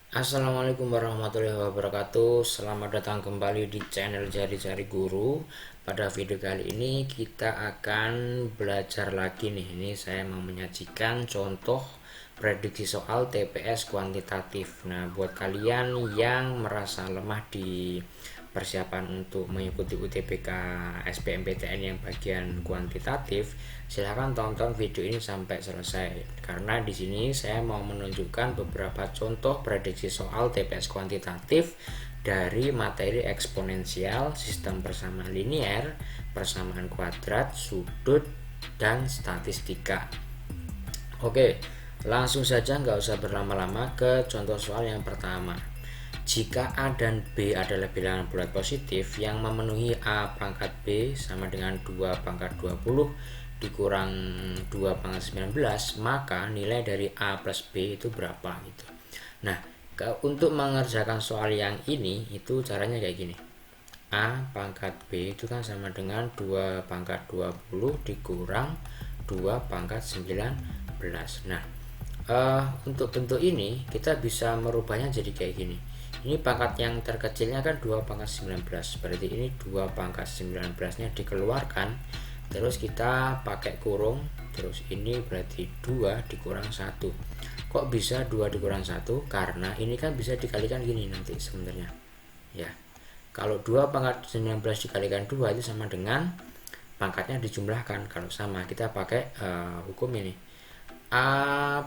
Assalamualaikum warahmatullahi wabarakatuh. Selamat datang kembali di channel Cari-Cari Guru. Pada video kali ini kita akan belajar lagi nih. Ini saya mau menyajikan contoh prediksi soal TPS kuantitatif. Nah, buat kalian yang merasa lemah di persiapan untuk mengikuti UTBK SBMPTN yang bagian kuantitatif, silahkan tonton video ini sampai selesai, karena di sini saya mau menunjukkan beberapa contoh prediksi soal TPS kuantitatif dari materi eksponensial, sistem persamaan linier, persamaan kuadrat, sudut, dan statistika. Oke, langsung saja nggak usah berlama-lama ke contoh soal yang pertama. Jika A dan B adalah bilangan bulat positif yang memenuhi A pangkat B sama dengan 2 pangkat 20 dikurang 2 pangkat 19, maka nilai dari A plus B itu berapa gitu. Nah, untuk mengerjakan soal yang ini itu caranya kayak gini. A pangkat B itu kan sama dengan 2 pangkat 20 dikurang 2 pangkat 19. Nah, untuk bentuk ini kita bisa merubahnya jadi kayak gini. Ini pangkat yang terkecilnya kan 2 pangkat 19, berarti ini 2 pangkat 19 nya dikeluarkan, terus kita pakai kurung, terus ini berarti 2 dikurang 1. Kok bisa 2 dikurang 1? Karena ini kan bisa dikalikan gini nanti sebenarnya ya. Kalau 2 pangkat 19 dikalikan 2 itu sama dengan pangkatnya dijumlahkan. Kalau sama kita pakai hukum ini. A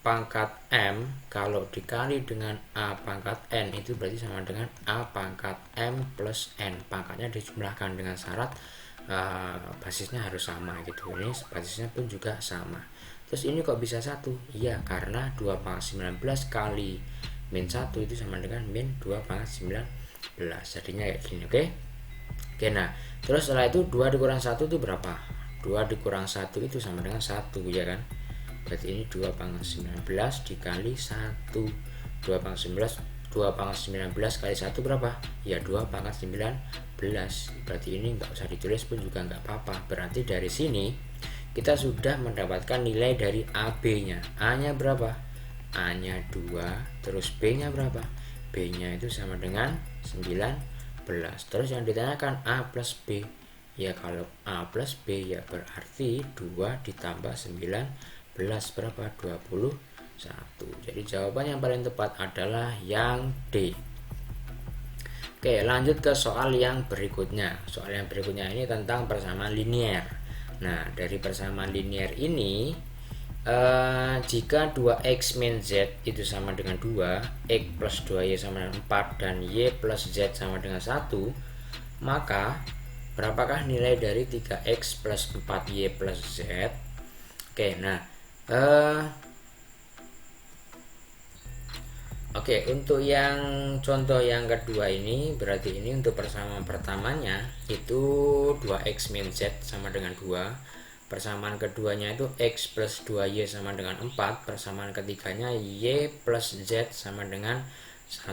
pangkat M kalau dikali dengan A pangkat N itu berarti sama dengan A pangkat M plus N. Pangkatnya dijumlahkan dengan syarat basisnya harus sama gitu. Ini basisnya pun juga sama. Terus ini kok bisa 1? Iya, karena 2 pangkat 19 kali min 1 itu sama dengan min 2 pangkat 19. Jadinya kayak gini, oke? Oke, nah terus setelah itu 2 dikurang 1 itu berapa? 2 dikurang 1 itu sama dengan 1 ya kan? Berarti ini 2 pangkat 19 dikali 1. 2 pangkat 19 kali 1 berapa? Ya 2 pangkat 19. Berarti ini nggak usah ditulis pun juga nggak apa-apa. Berarti dari sini kita sudah mendapatkan nilai dari AB nya. A nya berapa? A nya 2. Terus B nya berapa? B nya itu sama dengan 19. Terus yang ditanyakan A plus B. Ya kalau A plus B ya berarti 2 ditambah 19 berapa? 21. Jadi jawaban yang paling tepat adalah yang D. Oke, lanjut ke soal yang berikutnya. Soal yang berikutnya ini tentang persamaan linier. Nah, dari persamaan linier ini jika 2x min z itu sama dengan 2, x plus 2y sama dengan 4, dan y plus z sama dengan 1, maka berapakah nilai dari 3x plus 4y plus z? Oke, nah Oke, untuk yang contoh yang kedua ini, berarti ini untuk persamaan pertamanya itu 2x min z sama dengan 2. Persamaan keduanya itu x plus 2y sama dengan 4. Persamaan ketiganya y plus z sama dengan 1.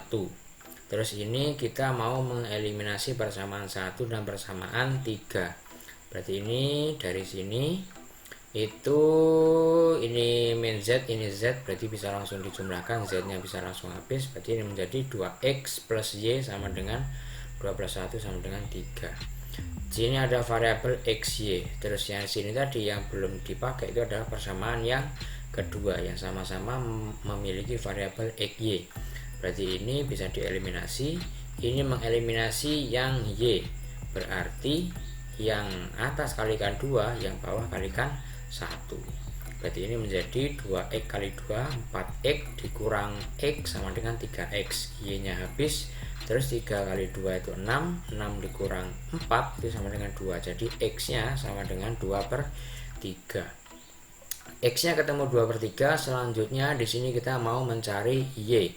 Terus ini kita mau mengeliminasi persamaan 1 dan persamaan 3. Berarti ini dari sini itu ini min z, ini z, berarti bisa langsung dijumlahkan, z nya bisa langsung habis, berarti ini menjadi 2x plus y sama dengan 2 plus 1 sama dengan 3. Sini ada variabel xy. Terus yang sini tadi yang belum dipakai itu adalah persamaan yang kedua yang sama-sama memiliki variabel xy. Berarti ini bisa dieliminasi. Ini mengeliminasi yang y, berarti yang atas kalikan 2, yang bawah kalikan 1. Berarti ini menjadi 2x kali 2 4x dikurang x sama dengan 3x. Y nya habis. Terus 3 kali 2 itu 6. 6 dikurang 4 itu sama dengan 2. Jadi x nya sama dengan 2 per 3. X nya ketemu 2 per 3. Selanjutnya di sini kita mau mencari y.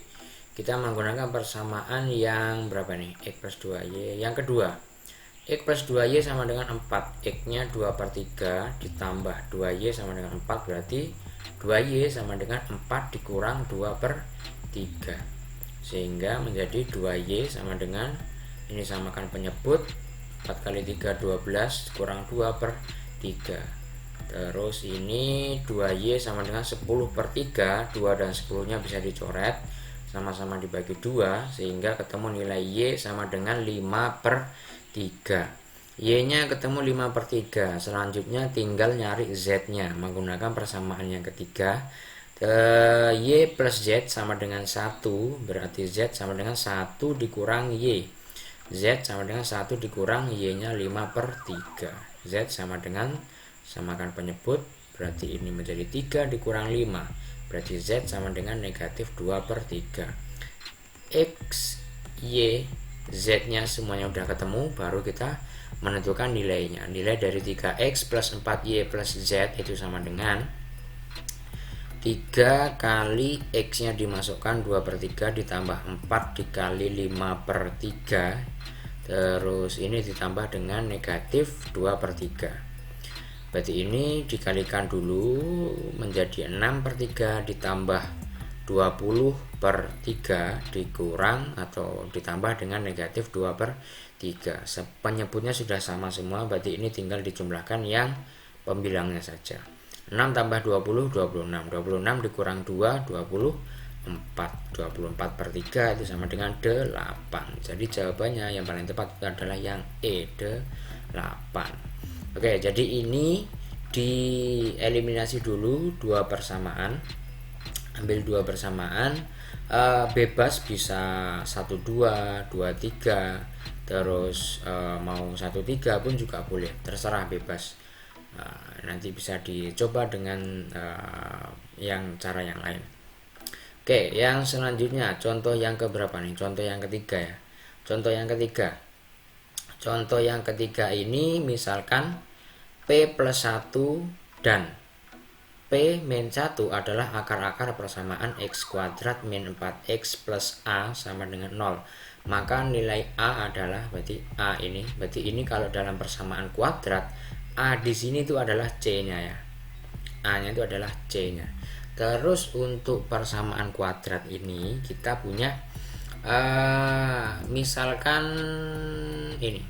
Kita menggunakan persamaan yang berapa nih? X plus 2y yang kedua. X plus 2y sama dengan 4. X nya 2 per 3 ditambah 2y sama dengan 4. Berarti 2y sama dengan 4 dikurang 2 per 3. Sehingga menjadi 2y sama dengan, ini samakan penyebut, 4 kali 3 12 kurang 2 per 3. Terus ini 2y sama dengan 10 per 3. 2 dan 10 nya bisa dicoret. sama-sama dibagi 2 sehingga ketemu nilai Y sama dengan 5/3. Y nya ketemu 5/3. Selanjutnya tinggal nyari Z nya menggunakan persamaan yang ketiga. Y plus Z sama dengan 1, berarti Z sama dengan 1 dikurang Y. Z sama dengan 1 dikurang Y nya 5/3. Z sama dengan, samakan penyebut, berarti ini menjadi 3 dikurang 5, berarti Z sama dengan negatif 2/3. X, Y, Z nya semuanya udah ketemu, baru kita menentukan nilainya. Nilai dari 3X plus 4Y plus Z itu sama dengan 3 kali X nya dimasukkan 2/3 ditambah 4 dikali 5/3, terus ini ditambah dengan negatif 2/3. Berarti ini dikalikan dulu menjadi 6/3 ditambah 20/3 dikurang atau ditambah dengan negatif 2/3. Penyebutnya sudah sama semua, berarti ini tinggal dijumlahkan yang pembilangnya saja. 6 tambah 20, 26. 26 dikurang 2, 24. 24/3 itu sama dengan 8. Jadi jawabannya yang paling tepat adalah yang E, 8. Oke, jadi ini dieliminasi dulu 2 persamaan. Ambil 2 persamaan, bebas bisa 1, 2, 2, 3, terus mau 1, 3 pun juga boleh, terserah, bebas. Nanti bisa dicoba dengan cara yang lain. Oke, yang selanjutnya contoh yang keberapa nih? Contoh yang ketiga ya. Contoh yang ketiga ini misalkan P plus 1 dan P min 1 adalah akar-akar persamaan X kuadrat min 4X plus A sama dengan 0. Maka nilai A adalah, berarti A ini, berarti ini kalau dalam persamaan kuadrat, A di sini itu adalah C-nya ya. A-nya itu adalah C-nya. Terus untuk persamaan kuadrat ini kita punya misalkan ini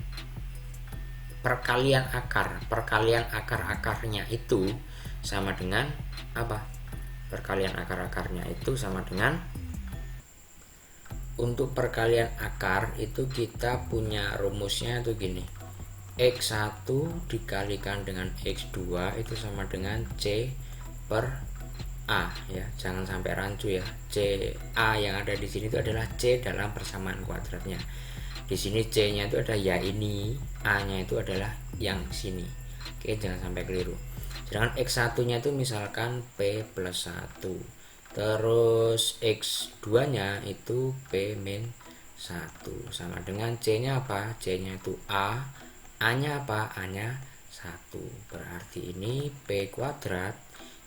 perkalian akar-akarnya itu sama dengan apa? Perkalian akar-akarnya itu sama dengan, untuk perkalian akar itu kita punya rumusnya tuh gini. X1 dikalikan dengan X2 itu sama dengan C per A ya. Jangan sampai rancu ya. C A yang ada di sini itu adalah C dalam persamaan kuadratnya. Di sini C-nya itu ada ya ini, A-nya itu adalah yang sini. Oke, jangan sampai keliru. Sedangkan X1-nya itu misalkan P plus 1. Terus X2-nya itu P min 1 sama dengan C-nya apa? C-nya itu A, A-nya apa? A-nya 1. Berarti ini P kuadrat.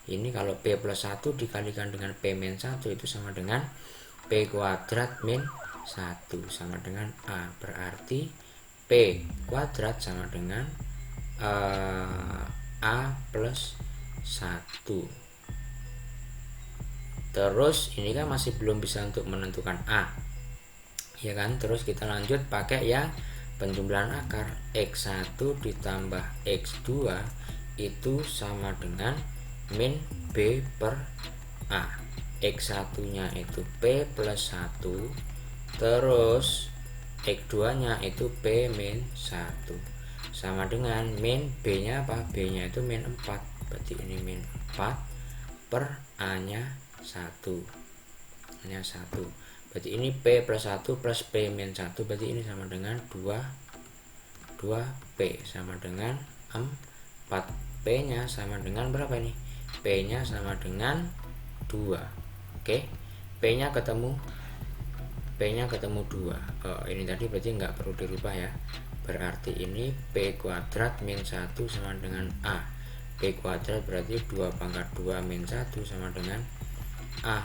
Ini kalau P plus 1 dikalikan dengan P min 1 itu sama dengan P kuadrat min 1 sama dengan A. Berarti P kuadrat sama dengan A plus 1. Terus ini kan masih belum bisa untuk menentukan A ya kan. Terus kita lanjut pakai yang penjumlahan akar. X1 ditambah X2 itu sama dengan min B per A. X1 nya itu P plus 1, terus X2 nya itu P min 1 sama dengan min B nya apa? B nya itu min 4, berarti ini min 4 per A nya 1, hanya 1, berarti ini P plus 1 plus P min 1, berarti ini sama dengan 2P sama dengan 4. P nya sama dengan berapa ini? P nya sama dengan 2. Oke, P nya ketemu 2. Ini tadi berarti nggak perlu dirubah ya. Berarti ini P kuadrat min 1 sama dengan A. P kuadrat berarti 2 pangkat 2 min 1 sama dengan A.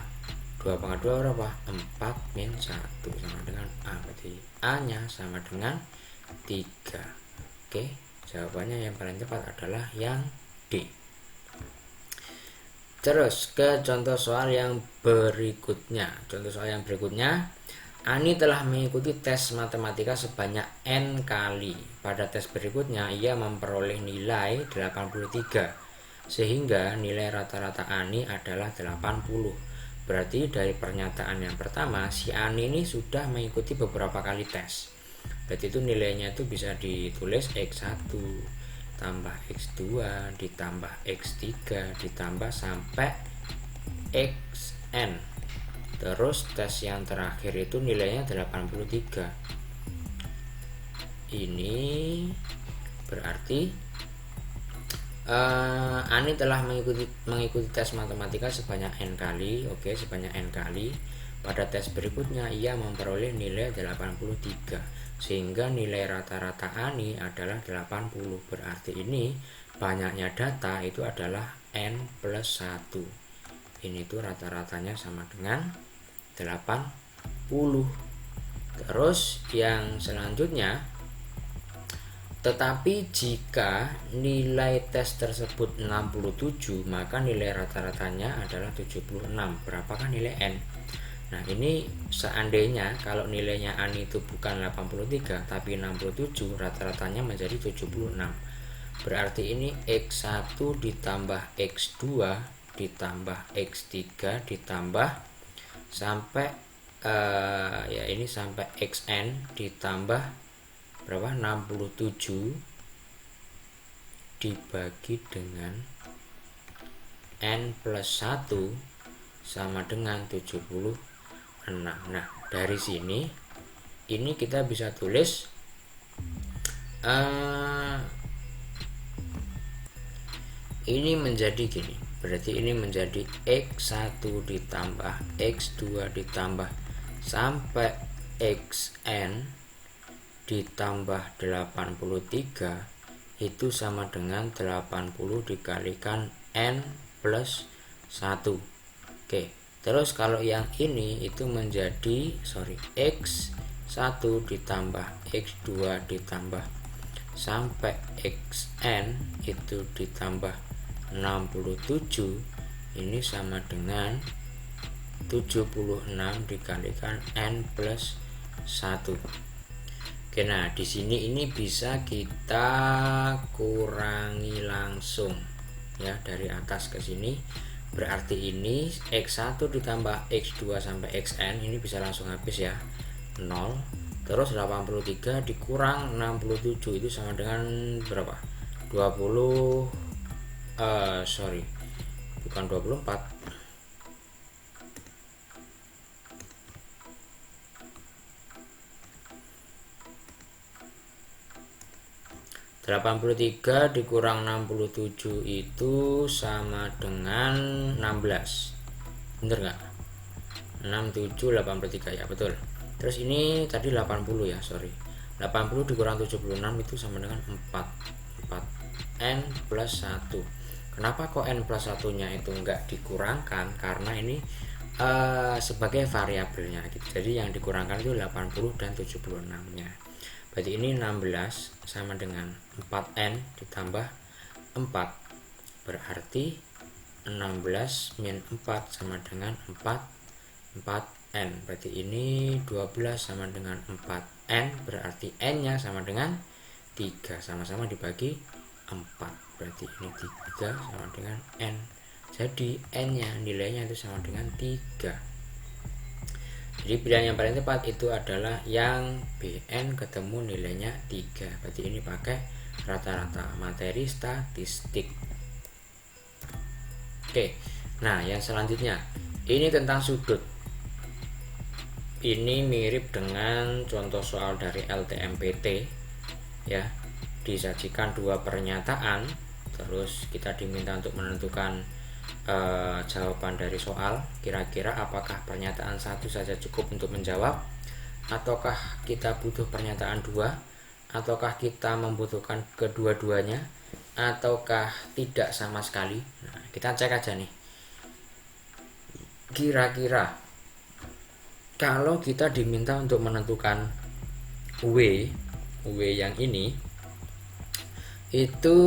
2 pangkat 2 berapa? 4 min 1 sama dengan A. Berarti A nya sama dengan 3. Oke, jawabannya yang paling tepat adalah yang D. Terus ke contoh soal yang berikutnya. Ani telah mengikuti tes matematika sebanyak N kali. Pada tes berikutnya ia memperoleh nilai 83, sehingga nilai rata-rata Ani adalah 80. Berarti dari pernyataan yang pertama, si Ani ini sudah mengikuti beberapa kali tes. Berarti itu nilainya itu bisa ditulis X1 tambah X2 ditambah X3 ditambah sampai Xn. Terus tes yang terakhir itu nilainya 83. Ini berarti Ani telah mengikuti tes matematika sebanyak N kali. Oke, sebanyak N kali. Pada tes berikutnya ia memperoleh nilai 83, sehingga nilai rata-rata Ani adalah 80. Berarti ini banyaknya data itu adalah N plus 1. Ini tuh rata-ratanya sama dengan 80. Terus yang selanjutnya, tetapi jika nilai tes tersebut 67, maka nilai rata-ratanya adalah 76. Berapakah nilai N? Nah, ini seandainya kalau nilainya Ani itu bukan 83 tapi 67, rata-ratanya menjadi 76. Berarti ini X1 ditambah X2 ditambah X3 ditambah sampai ini sampai Xn ditambah berapa? 67 dibagi dengan N plus 1 sama dengan 76. Nah, dari sini ini kita bisa tulis ini menjadi gini. Berarti ini menjadi X1 ditambah X2 ditambah sampai Xn ditambah 83 itu sama dengan 80 dikalikan N plus 1. Oke, terus kalau yang ini itu menjadi X1 ditambah X2 ditambah sampai Xn itu ditambah 67, ini sama dengan 76 dikalikan N plus 1. Oke, nah di sini ini bisa kita kurangi langsung ya, dari atas ke sini. Berarti ini X1 ditambah X2 sampai Xn ini bisa langsung habis ya, 0. Terus 83 dikurang 67 itu sama dengan berapa? 83 dikurang 67 itu sama dengan 16. Bener nggak? 67 83 ya, betul. Terus ini tadi 80 ya, 80 dikurang 76 itu sama dengan 4 N plus 1. Kenapa kok N plus 1 nya itu enggak dikurangkan? Karena ini sebagai variabelnya gitu. Jadi yang dikurangkan itu 80 dan 76 nya. Berarti ini 16 sama dengan 4N ditambah 4. Berarti 16 min 4 sama dengan 4N. Berarti ini 12 sama dengan 4N. Berarti N nya sama dengan 3. Sama-sama dibagi 4. Berarti ini 3 sama dengan N. Jadi N nya nilainya itu sama dengan 3. Jadi pilihan yang paling tepat itu adalah yang BN ketemu nilainya 3. Berarti ini pakai rata-rata materi statistik. Oke, nah yang selanjutnya ini tentang sudut. Ini mirip dengan contoh soal dari LTMPT ya. Disajikan dua pernyataan, terus kita diminta untuk menentukan jawaban dari soal. Kira-kira apakah pernyataan satu saja cukup untuk menjawab, ataukah kita butuh pernyataan dua, ataukah kita membutuhkan kedua-duanya, ataukah tidak sama sekali. Nah, kita cek aja nih, kira-kira kalau kita diminta untuk menentukan W yang ini itu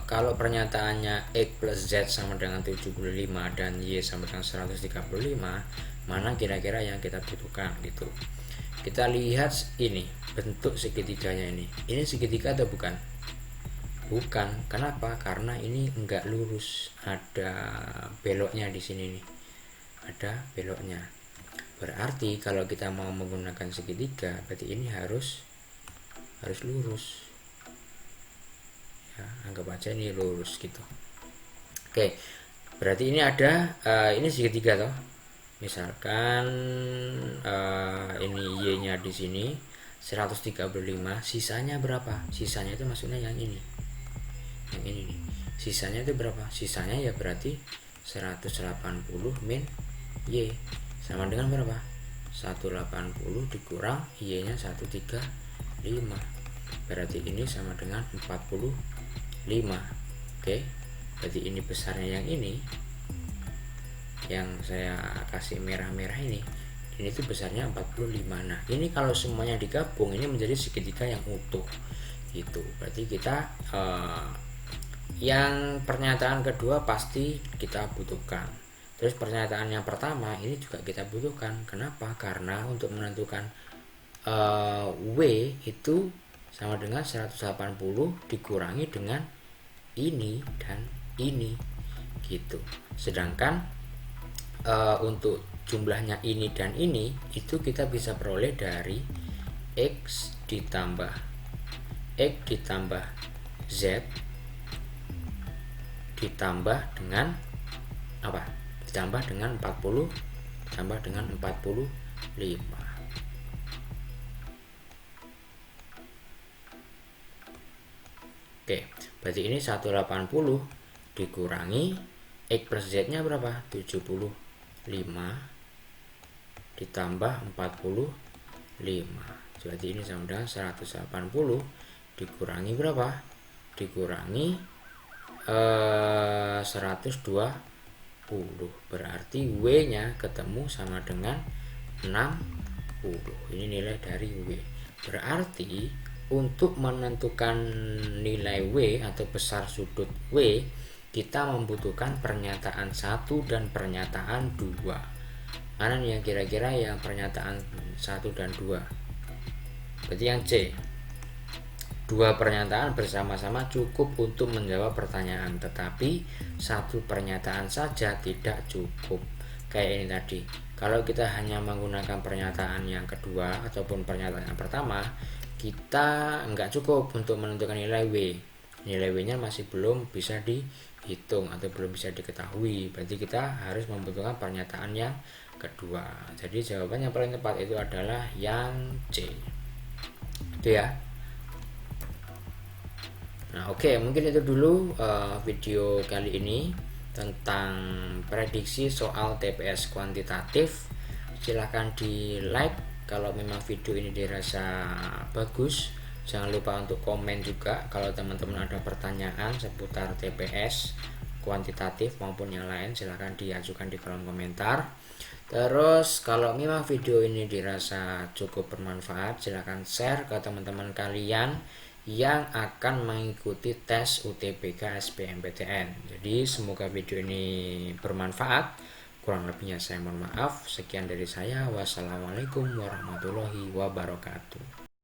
kalau pernyataannya X plus Z sama dengan 75 dan Y sama dengan 135, mana kira-kira yang kita butuhkan gitu. Kita lihat ini bentuk segitiganya ini segitiga atau bukan? Bukan. Kenapa? Karena ini enggak lurus, ada beloknya di sini nih, ada beloknya. Berarti kalau kita mau menggunakan segitiga, berarti ini harus lurus ya, anggap aja ini lurus gitu. Oke, berarti ini ada ini segitiga toh. Misalkan ini y nya di sini 135, sisanya berapa? Sisanya itu maksudnya yang ini nih. Sisanya itu berapa? Sisanya ya berarti 180 min y sama dengan berapa? 180 dikurang y nya 135, berarti ini sama dengan 45. Oke, berarti ini besarnya yang ini, yang saya kasih merah-merah ini tuh besarnya 45. Nah ini kalau semuanya digabung ini menjadi segitiga yang utuh gitu. Berarti kita yang pernyataan kedua pasti kita butuhkan. Terus pernyataan yang pertama ini juga kita butuhkan. Kenapa? Karena untuk menentukan W itu sama dengan 180 dikurangi dengan ini dan ini gitu. Sedangkan untuk jumlahnya ini dan ini itu kita bisa peroleh dari X ditambah Z ditambah dengan apa? Ditambah dengan 40 ditambah dengan 45. Oke, berarti ini 180 dikurangi X plus Z nya berapa? 75 ditambah 45. Berarti ini sama dengan 180 dikurangi berapa? Dikurangi 120. Berarti W nya ketemu sama dengan 60. Ini nilai dari W. Berarti untuk menentukan nilai W atau besar sudut W, kita membutuhkan pernyataan 1 dan pernyataan 2. Mana nih yang kira-kira yang pernyataan 1 dan 2? Berarti yang C. Dua pernyataan bersama-sama cukup untuk menjawab pertanyaan, tetapi satu pernyataan saja tidak cukup. Kayak ini tadi, kalau kita hanya menggunakan pernyataan yang kedua ataupun pernyataan yang pertama, kita nggak cukup untuk menentukan nilai W. Nilai W nya masih belum bisa dihitung atau belum bisa diketahui. Berarti kita harus membutuhkan pernyataan yang kedua. Jadi jawaban yang paling tepat itu adalah yang C. Itu ya. Nah oke, mungkin itu dulu video kali ini tentang prediksi soal TPS kuantitatif. Silahkan di like kalau memang video ini dirasa bagus. Jangan lupa untuk komen juga kalau teman-teman ada pertanyaan seputar TPS kuantitatif maupun yang lain, silahkan diajukan di kolom komentar. Terus kalau memang video ini dirasa cukup bermanfaat, silahkan share ke teman-teman kalian yang akan mengikuti tes UTBK SBMPTN. Jadi semoga video ini bermanfaat. Kurang lebihnya saya mohon maaf. Sekian dari saya. Wassalamualaikum warahmatullahi wabarakatuh.